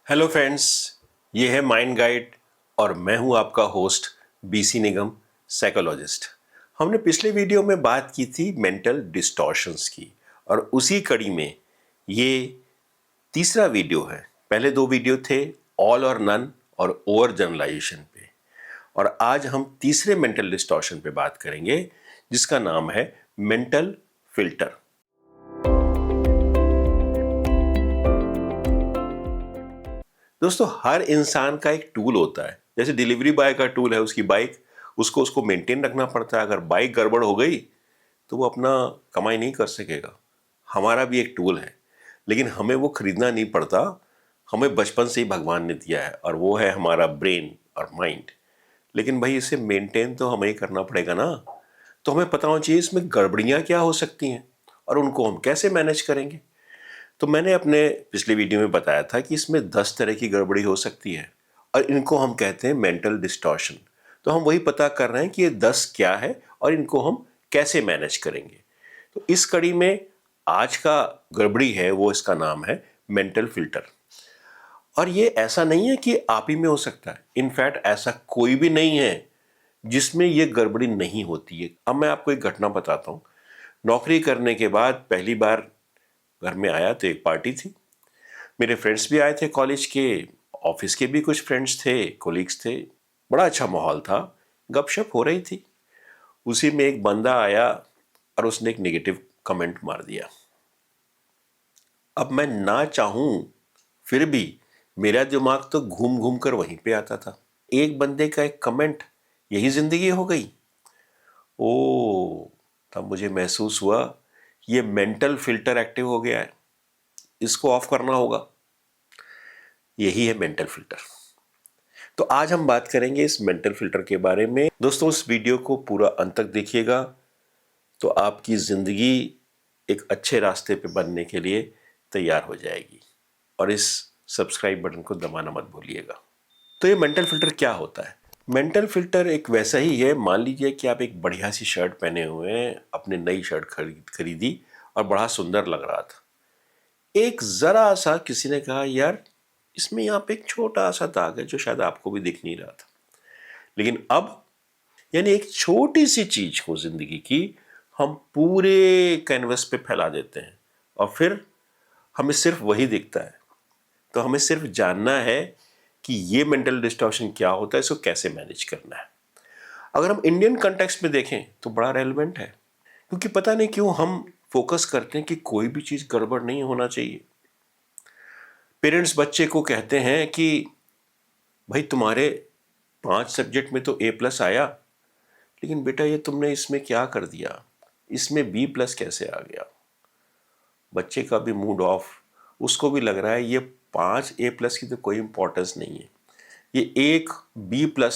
Hello friends, ये है mind guide और मैं हूं आपका होस्ट बीसी निगम, साइकोलॉजिस्ट। हमने पिछले वीडियो में बात की थी मेंटल डिस्टॉर्शंस की और उसी कड़ी में ये तीसरा वीडियो है। पहले दो वीडियो थे ऑल और नन और ओवर जनरलाइजेशन पे, और आज हम तीसरे मेंटल डिस्टॉर्शन पे बात करेंगे जिसका नाम है मेंटल फिल्टर। दोस्तों, हर इंसान का एक टूल होता है। जैसे डिलीवरी बॉय का टूल है उसकी बाइक, उसको मेंटेन रखना पड़ता है। अगर बाइक गड़बड़ हो गई तो वो अपना कमाई नहीं कर सकेगा। हमारा भी एक टूल है, लेकिन हमें वो खरीदना नहीं पड़ता। हमें बचपन से ही भगवान ने दिया है और वो है हमारा ब्रेन और माइंड। लेकिन भाई इसे मेंटेन तो हमें ही करना पड़ेगा ना। तो हमें पता होना चाहिए इसमें गड़बड़ियाँ क्या हो सकती हैं और उनको हम कैसे मैनेज करेंगे। तो मैंने अपने पिछले वीडियो में बताया था कि इसमें 10 तरह की गड़बड़ी हो सकती है और इनको हम कहते हैं मेंटल डिस्टॉर्शन। तो हम वही पता कर रहे हैं कि ये 10 क्या है और इनको हम कैसे मैनेज करेंगे। तो इस कड़ी में आज का गड़बड़ी है वो, इसका नाम है मेंटल फिल्टर। और ये ऐसा नहीं है कि आप ही में हो सकता है। इनफैक्ट ऐसा कोई भी नहीं है जिसमें ये गड़बड़ी नहीं होती है। अब मैं आपको एक घटना बताता हूँ। नौकरी करने के बाद पहली बार घर में आया तो एक पार्टी थी। मेरे फ्रेंड्स भी आए थे कॉलेज के, ऑफिस के भी कुछ फ्रेंड्स थे, कोलीग्स थे। बड़ा अच्छा माहौल था, गपशप हो रही थी। उसी में एक बंदा आया और उसने एक नेगेटिव कमेंट मार दिया। अब मैं ना चाहूं फिर भी मेरा दिमाग तो घूम घूम कर वहीं पे आता था। एक बंदे का एक कमेंट, यही जिंदगी हो गई। ओ, तब मुझे महसूस हुआ ये मेंटल फिल्टर एक्टिव हो गया है, इसको ऑफ करना होगा। यही है मेंटल फिल्टर। तो आज हम बात करेंगे इस मेंटल फिल्टर के बारे में। दोस्तों, इस वीडियो को पूरा अंत तक देखिएगा तो आपकी जिंदगी एक अच्छे रास्ते पे बनने के लिए तैयार हो जाएगी। और इस सब्सक्राइब बटन को दबाना मत भूलिएगा। तो ये मेंटल फिल्टर क्या होता है? मेंटल फिल्टर एक वैसा ही है। मान लीजिए कि आप एक बढ़िया सी शर्ट पहने हुए हैं, अपने नई शर्ट खरीदी और बड़ा सुंदर लग रहा था। एक जरा सा किसी ने कहा, यार इसमें यहाँ पे एक छोटा सा दाग है जो शायद आपको भी दिख नहीं रहा था। लेकिन अब, यानी एक छोटी सी चीज को जिंदगी की हम पूरे कैनवस पे फैला देते हैं और फिर हमें सिर्फ वही दिखता है। तो हमें सिर्फ जानना है कि ये मेंटल डिस्टॉर्शन क्या होता है, इसको कैसे मैनेज करना है। अगर हम इंडियन कंटेक्स्ट में देखें तो बड़ा रेलेवेंट है, क्योंकि पता नहीं क्यों हम फोकस करते हैं कि कोई भी चीज गड़बड़ नहीं होना चाहिए। पेरेंट्स बच्चे को कहते हैं कि भाई तुम्हारे 5 सब्जेक्ट में तो A+ आया, लेकिन बेटा ये तुमने इसमें क्या कर दिया, इसमें B+ कैसे आ गया। बच्चे का भी मूड ऑफ, उसको भी लग रहा है ये 5 A+ की तो कोई इंपॉर्टेंस नहीं है, ये एक B+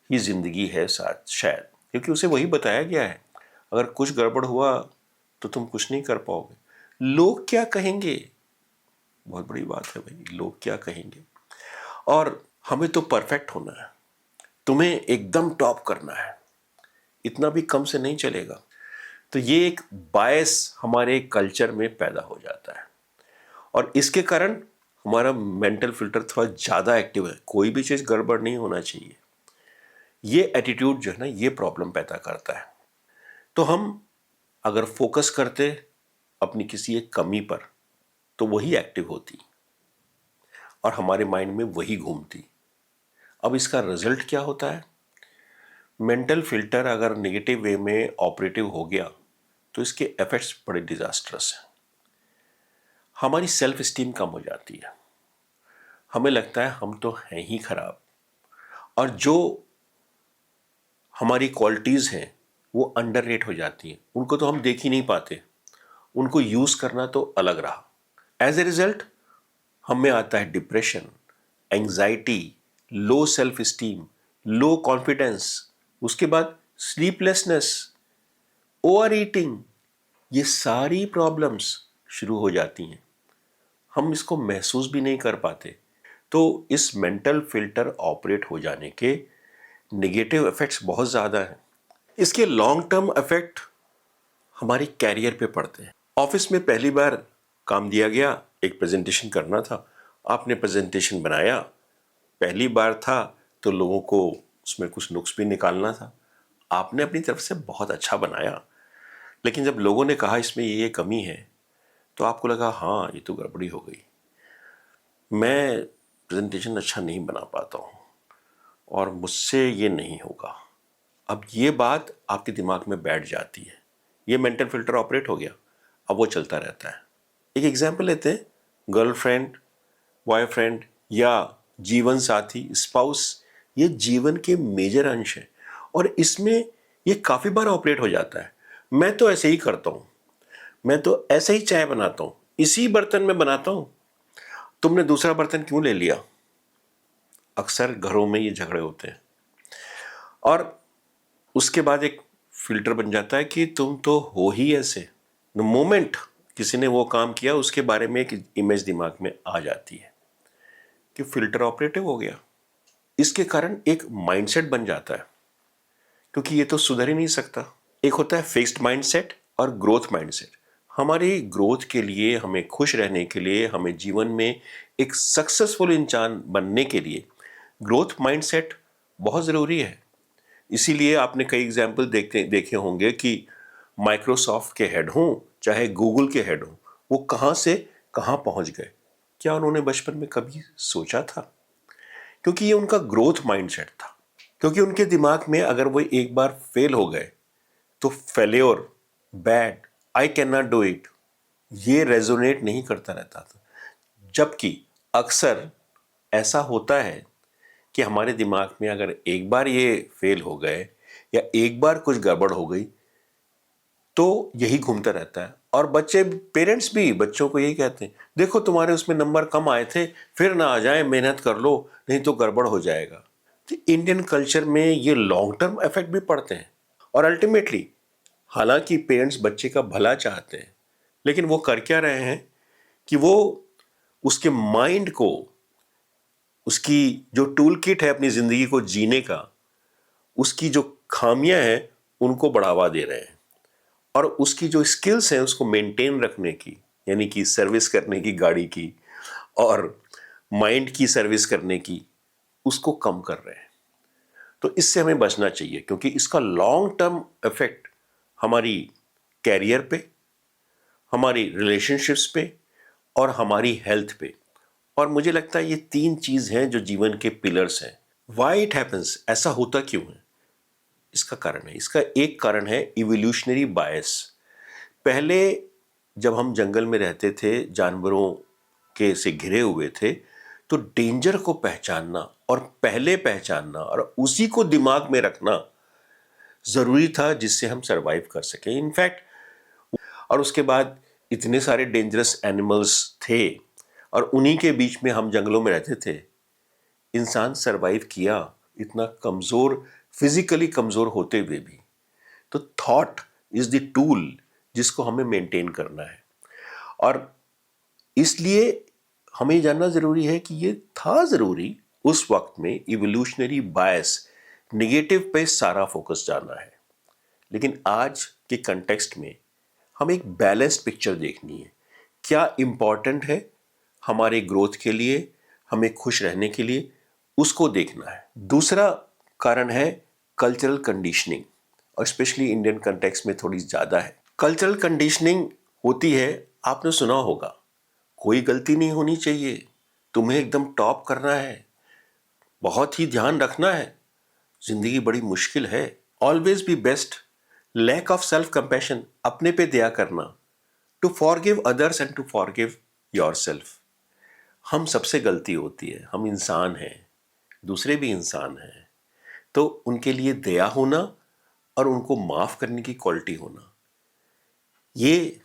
ही जिंदगी है साथ शायद, क्योंकि उसे वही बताया गया है अगर कुछ गड़बड़ हुआ तो तुम कुछ नहीं कर पाओगे। लोग क्या कहेंगे, बहुत बड़ी बात है भाई, लोग क्या कहेंगे। और हमें तो परफेक्ट होना है, तुम्हें एकदम टॉप करना है, इतना भी कम से नहीं चलेगा। तो ये एक बायस हमारे कल्चर में पैदा हो जाता है और इसके कारण हमारा मेंटल फिल्टर थोड़ा ज़्यादा एक्टिव है। कोई भी चीज़ गड़बड़ नहीं होना चाहिए, ये एटीट्यूड जो है ना, ये प्रॉब्लम पैदा करता है। तो हम अगर फोकस करते अपनी किसी एक कमी पर तो वही एक्टिव होती और हमारे माइंड में वही घूमती। अब इसका रिजल्ट क्या होता है? मेंटल फिल्टर अगर नेगेटिव वे में ऑपरेटिव हो गया तो इसके इफेक्ट्स बड़े डिजास्टरस हैं। हमारी सेल्फ स्टीम कम हो जाती है, हमें लगता है हम तो हैं ही खराब, और जो हमारी क्वालिटीज़ हैं वो अंडररेट हो जाती हैं, उनको तो हम देख ही नहीं पाते, उनको यूज़ करना तो अलग रहा। एज ए रिजल्ट हम में आता है depression, anxiety, low self esteem, low confidence, उसके बाद स्लीपलेसनेस, ओवर ईटिंग, ये सारी प्रॉब्लम्स शुरू हो जाती हैं। हम इसको महसूस भी नहीं कर पाते। तो इस मेंटल फिल्टर ऑपरेट हो जाने के नेगेटिव इफेक्ट्स बहुत ज़्यादा हैं। इसके लॉन्ग टर्म इफेक्ट हमारे कैरियर पे पड़ते हैं। ऑफिस में पहली बार काम दिया गया, एक प्रेजेंटेशन करना था आपने प्रेजेंटेशन बनाया, पहली बार था तो लोगों को उसमें कुछ नुक्स भी निकालना था, आपने अपनी तरफ से बहुत अच्छा बनाया, लेकिन जब लोगों ने कहा इसमें ये कमी है तो आपको लगा हाँ ये तो गड़बड़ी हो गई, मैं प्रेजेंटेशन अच्छा नहीं बना पाता हूँ और मुझसे ये नहीं होगा। अब ये बात आपके दिमाग में बैठ जाती है, ये मेंटल फिल्टर ऑपरेट हो गया, अब वो चलता रहता है। एक एग्जाम्पल लेते हैं, गर्लफ्रेंड, बॉयफ्रेंड या जीवन साथी, स्पाउस, ये जीवन के मेजर अंश हैं और इसमें ये काफ़ी बार ऑपरेट हो जाता है। मैं तो ऐसे ही करता हूँ, मैं तो ऐसे ही चाय बनाता हूँ, इसी बर्तन में बनाता हूँ, तुमने दूसरा बर्तन क्यों ले लिया। अक्सर घरों में ये झगड़े होते हैं और उसके बाद एक फिल्टर बन जाता है कि तुम तो हो ही ऐसे। द मोमेंट किसी ने वो काम किया उसके बारे में एक इमेज दिमाग में आ जाती है कि फिल्टर ऑपरेटिव हो गया। इसके कारण एक माइंडसेट बन जाता है, क्योंकि ये तो सुधर ही नहीं सकता। एक होता है फिक्स्ड माइंडसेट और ग्रोथ माइंडसेट। हमारी ग्रोथ के लिए, हमें खुश रहने के लिए, हमें जीवन में एक सक्सेसफुल इंसान बनने के लिए ग्रोथ माइंडसेट बहुत ज़रूरी है। इसीलिए आपने कई एग्जाम्पल देखे होंगे कि माइक्रोसॉफ्ट के हेड हों चाहे गूगल के हेड हों, वो कहाँ से कहाँ पहुँच गए। क्या उन्होंने बचपन में कभी सोचा था? क्योंकि ये उनका ग्रोथ माइंडसेट था। क्योंकि उनके दिमाग में अगर वो एक बार फेल हो गए तो failure, bad, I can not do it, ये रेजोनेट नहीं करता रहता था। जबकि अक्सर ऐसा होता है कि हमारे दिमाग में अगर एक बार ये फेल हो गए या एक बार कुछ गड़बड़ हो गई तो यही घूमता रहता है। और बच्चे, पेरेंट्स भी बच्चों को यही कहते हैं, देखो तुम्हारे उसमें नंबर कम आए थे, फिर ना आ जाए, मेहनत कर लो, नहीं तो गड़बड़ हो जाएगा। तो इंडियन कल्चर में ये लॉन्ग टर्म इफेक्ट भी पड़ते हैं। और अल्टीमेटली, हालांकि पेरेंट्स बच्चे का भला चाहते हैं, लेकिन वो कर क्या रहे हैं कि वो उसके माइंड को, उसकी जो टूल किट है अपनी जिंदगी को जीने का, उसकी जो खामियां हैं उनको बढ़ावा दे रहे हैं और उसकी जो स्किल्स हैं उसको मेंटेन रखने की, यानी कि सर्विस करने की गाड़ी की और माइंड की सर्विस करने की, उसको कम कर रहे हैं। तो इससे हमें बचना चाहिए, क्योंकि इसका लॉन्ग टर्म इफेक्ट हमारी कैरियर पे, हमारी रिलेशनशिप्स पे और हमारी हेल्थ पे। और मुझे लगता है ये तीन चीज हैं जो जीवन के पिलर्स हैं। व्हाई इट हैपेंस, ऐसा होता क्यों है, इसका कारण है, इसका एक कारण है इवोल्यूशनरी बायस। पहले जब हम जंगल में रहते थे, जानवरों के से घिरे हुए थे, तो डेंजर को पहचानना और पहले पहचानना और उसी को दिमाग में रखना जरूरी था, जिससे हम सरवाइव कर सके। इनफैक्ट, और उसके बाद इतने सारे डेंजरस एनिमल्स थे और उन्हीं के बीच में हम जंगलों में रहते थे, इंसान सरवाइव किया इतना कमजोर, फिजिकली कमजोर होते हुए भी। तो थॉट इज द टूल जिसको हमें मेंटेन करना है। और इसलिए हमें जानना जरूरी है कि ये था जरूरी उस वक्त में, इवोल्यूशनरी बायस, निगेटिव पे सारा फोकस जाना है। लेकिन आज के कंटेक्स्ट में हमें एक बैलेंस्ड पिक्चर देखनी है। क्या इंपॉर्टेंट है हमारे ग्रोथ के लिए, हमें खुश रहने के लिए, उसको देखना है। दूसरा कारण है कल्चरल कंडीशनिंग, और स्पेशली इंडियन कंटेक्स्ट में थोड़ी ज़्यादा है। कल्चरल कंडीशनिंग होती है, आपने सुना होगा, कोई गलती नहीं होनी चाहिए, तुम्हें एकदम टॉप करना है, बहुत ही ध्यान रखना है, जिंदगी बड़ी मुश्किल है, always be best, lack of self compassion, अपने पे दया करना, to forgive others and to forgive yourself. हम सबसे गलती होती है, हम इंसान हैं, दूसरे भी इंसान हैं, तो उनके लिए दया होना और उनको माफ करने की क्वालिटी होना, ये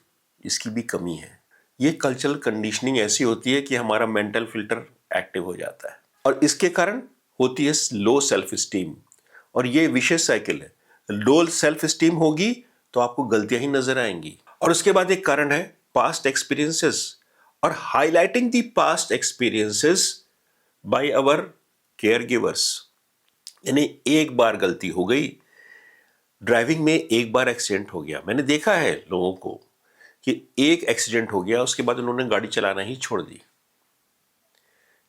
इसकी भी कमी है। ये कल्चरल कंडीशनिंग ऐसी होती है कि हमारा मेंटल फिल्टर एक्टिव हो जाता है और इसके कारण होती है लो सेल्फ स्टीम। और ये विशेष साइकिल है, लो सेल्फ स्टीम होगी तो आपको गलतियां ही नजर आएंगी। और उसके बाद एक कारण है पास्ट एक्सपीरियंसेस, और highlighting the past experiences by our caregivers. यानी एक बार गलती हो गई, ड्राइविंग में एक बार एक्सीडेंट हो गया, मैंने देखा है लोगों को कि एक एक्सीडेंट हो गया उसके बाद उन्होंने गाड़ी चलाना ही छोड़ दी।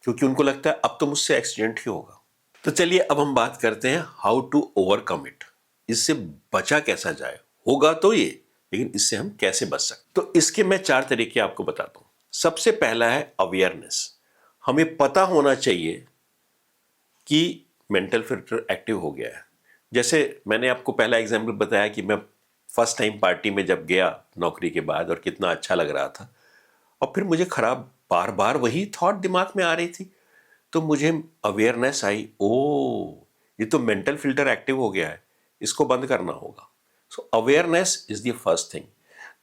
क्योंकि उनको लगता है अब तो मुझसे एक्सीडेंट ही होगा। तो चलिए अब हम बात करते हैं हाउ टू ओवरकम इट। इससे बचा कैसा जाए, होगा तो ये, लेकिन इससे हम कैसे बच सकते। तो इसके मैं 4 तरीके आपको बताता हूं। सबसे पहला है अवेयरनेस। हमें पता होना चाहिए कि मेंटल फिल्टर एक्टिव हो गया है। जैसे मैंने आपको पहला एग्जाम्पल बताया कि मैं फर्स्ट टाइम पार्टी में जब गया नौकरी के बाद और कितना अच्छा लग रहा था, और फिर मुझे खराब बार बार वही थॉट दिमाग में आ रही थी, तो मुझे अवेयरनेस आई, ओ ये तो मेंटल फिल्टर एक्टिव हो गया है, इसको बंद करना होगा। So awareness is the first thing.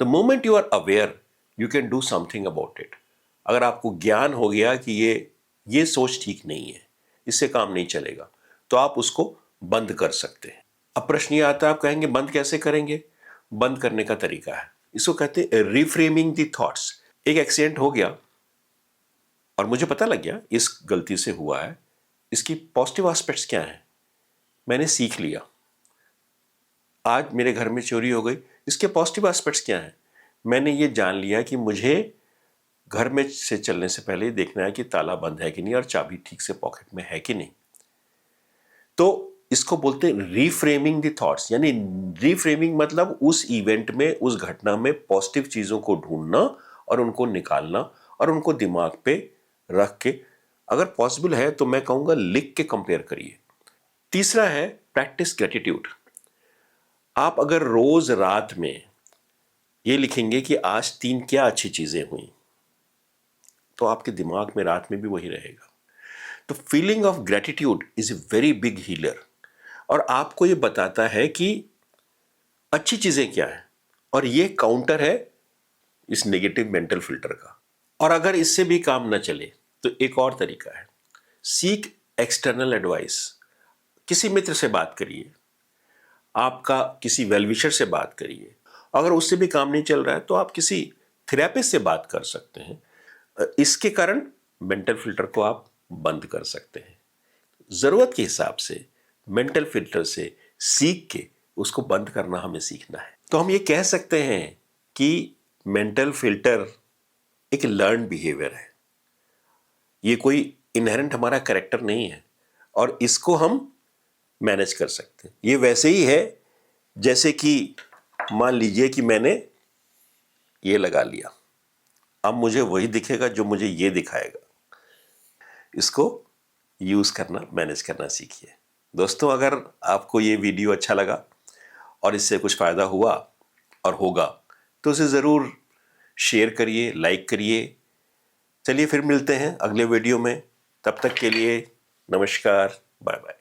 The moment you are aware you can do something about it. अगर आपको ज्ञान हो गया कि ये सोच ठीक नहीं है, इससे काम नहीं चलेगा, तो आप उसको बंद कर सकते हैं। अब प्रश्न ये आता है, आप कहेंगे बंद कैसे करेंगे? बंद करने का तरीका है, इसको कहते हैं रिफ्रेमिंग द थॉट्स। एक एक्सीडेंट हो गया और मुझे पता लग गया इस गलती से हुआ है, इसकी पॉजिटिव एस्पेक्ट्स क्या हैं, मैंने सीख लिया। आज मेरे घर में चोरी हो गई, इसके पॉजिटिव एस्पेक्ट्स क्या हैं, मैंने ये जान लिया कि मुझे घर में से चलने से पहले देखना है कि ताला बंद है कि नहीं और चाबी ठीक से पॉकेट में है कि नहीं। तो इसको बोलते हैं रीफ्रेमिंग द थॉट्स। यानी रीफ्रेमिंग मतलब उस इवेंट में, उस घटना में पॉजिटिव चीजों को ढूंढना और उनको निकालना और उनको दिमाग पे रख के, अगर पॉसिबल है तो मैं कहूंगा लिख के कंपेयर करिए। तीसरा है प्रैक्टिस ग्रेटिट्यूड। आप अगर रोज रात में ये लिखेंगे कि आज 3 क्या अच्छी चीजें हुई, तो आपके दिमाग में रात में भी वही रहेगा। तो feeling of gratitude is a very big healer, और आपको ये बताता है कि अच्छी चीजें क्या है, और ये काउंटर है इस नेगेटिव मेंटल फिल्टर का। और अगर इससे भी काम न चले तो एक और तरीका है, सीक एक्सटर्नल एडवाइस। किसी मित्र से बात करिए, आपका किसी वेलविशर से बात करिए। अगर उससे भी काम नहीं चल रहा है तो आप किसी थेरेपिस्ट से बात कर सकते हैं। इसके कारण मेंटल फिल्टर को आप बंद कर सकते हैं। जरूरत के हिसाब से मेंटल फिल्टर से सीख के उसको बंद करना हमें सीखना है। तो हम ये कह सकते हैं कि मेंटल फिल्टर एक लर्न बिहेवियर है, ये कोई इनहेरेंट हमारा कैरेक्टर नहीं है, और इसको हम मैनेज कर सकते हैं। ये वैसे ही है जैसे कि मान लीजिए कि मैंने ये लगा लिया, अब मुझे वही दिखेगा जो मुझे ये दिखाएगा। इसको यूज करना, मैनेज करना सीखिए। दोस्तों, अगर आपको ये वीडियो अच्छा लगा और इससे कुछ फायदा हुआ और होगा तो उसे जरूर शेयर करिए, लाइक करिए। चलिए फिर मिलते हैं अगले वीडियो में, तब तक के लिए नमस्कार, बाय बाय।